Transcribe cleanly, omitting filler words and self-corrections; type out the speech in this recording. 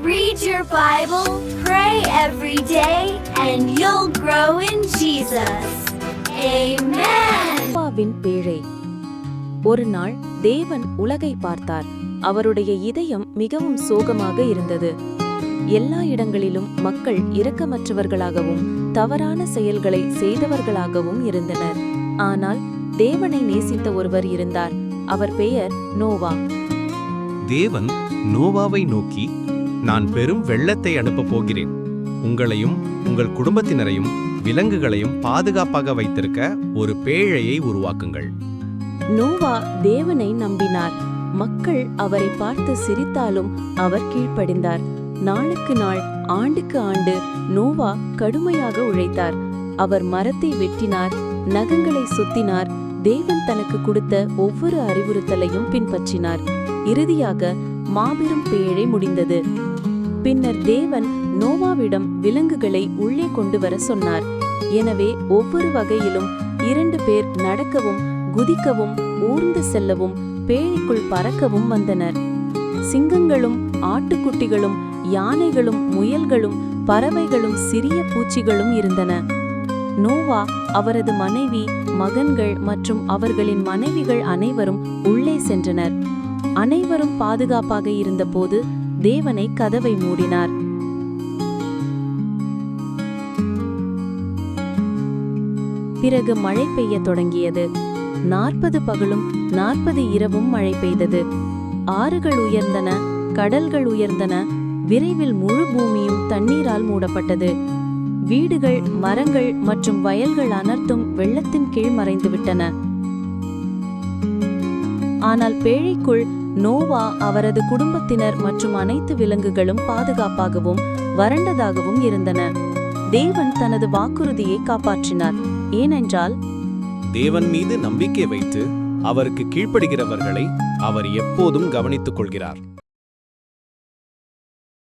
Read your Bible, pray every day, and you'll grow in Jesus. Amen. நோவாவின் பேழை. ஒரு நாள் தேவன் உலகை பார்த்தார். அவருடைய இதயம் மிகவும் சோகமாக இருந்தது. எல்லா இடங்களிலும் மக்கள் இரக்கமற்றவர்களாகவும் தவறான செயல்களை செய்தவர்களாகவும் இருந்தனர். ஆனால் தேவனை நேசித்த ஒருவர் இருந்தார். அவர் பெயர் நோவா. தேவன் நோவாவை நோக்கி, நான் பெரும் வெள்ளத்தை அனுப்பப் போகிறேன். உங்களையும் உங்கள் குடும்பத்தினரையும் விலங்குகளையும் பாதுகாப்பாக வைத்திருக்க ஒரு பேழையை உருவாக்குங்கள். நோவா தேவனை நம்பினார். மக்கள் அவரை பார்த்து சிரித்தாலும் அவர் கீழ்ப்படிந்தார். நாளுக்கு நாள், ஆண்டுக்கு ஆண்டு நோவா கடுமையாக உழைத்தார். அவர் மரத்தை வெட்டினார், நகங்களை சுத்தினார், தேவன் தனக்கு கொடுத்த ஒவ்வொரு அறிவுறுத்தலையும் பின்பற்றினார். இறுதியாக மாபெரும் பேழை முடிந்தது. பின்னர் தேவன் நோவாவிடம் விலங்குகளை உள்ளே கொண்டு வர சொன்னார். எனவே ஒவ்வொரு வகையிலும் 2 பேர் நடக்கவும் குதிக்கவும் ஊர்ந்து செல்லவும் பேழைக்குள் பறக்கவும் வந்தனர். சிங்கங்களும் ஆட்டுக்குட்டிகளும் யானைகளும் முயல்களும் பறவைகளும் சிறிய பூச்சிகளும் இருந்தன. நோவா, அவரது மனைவி, மகன்கள் மற்றும் அவர்களின் மனைவிகள் அனைவரும் உள்ளே சென்றனர். அனைவரும் பாதுகாப்பாக இருந்தபோது தேவனை கதவை மூடினார். பிறகு மழை பெய்ய தொடங்கியது. 40 பகலும் 40 இரவும் மழை பெய்தது. ஆறுகள் உயர்ந்தன, கடல்கள் உயர்ந்தன. விரைவில் முழு பூமியும் தண்ணீரால் மூடப்பட்டது. வீடுகள், மரங்கள் மற்றும் வயல்கள் அனைத்தும் வெள்ளத்தின் கீழ் மறைந்துவிட்டன. ஆனால் பேழைக்குள் நோவா, அவரது குடும்பத்தினர் மற்றும் அனைத்து விலங்குகளும் பாதுகாப்பாகவும் வறண்டதாகவும் இருந்தன. தேவன் தனது வாக்குறுதியை காப்பாற்றினார். ஏனென்றால் தேவன் மீது நம்பிக்கை வைத்து அவருக்கு கீழ்ப்படுகிறவர்களை அவர் எப்போதும் கவனித்துக் கொள்கிறார்.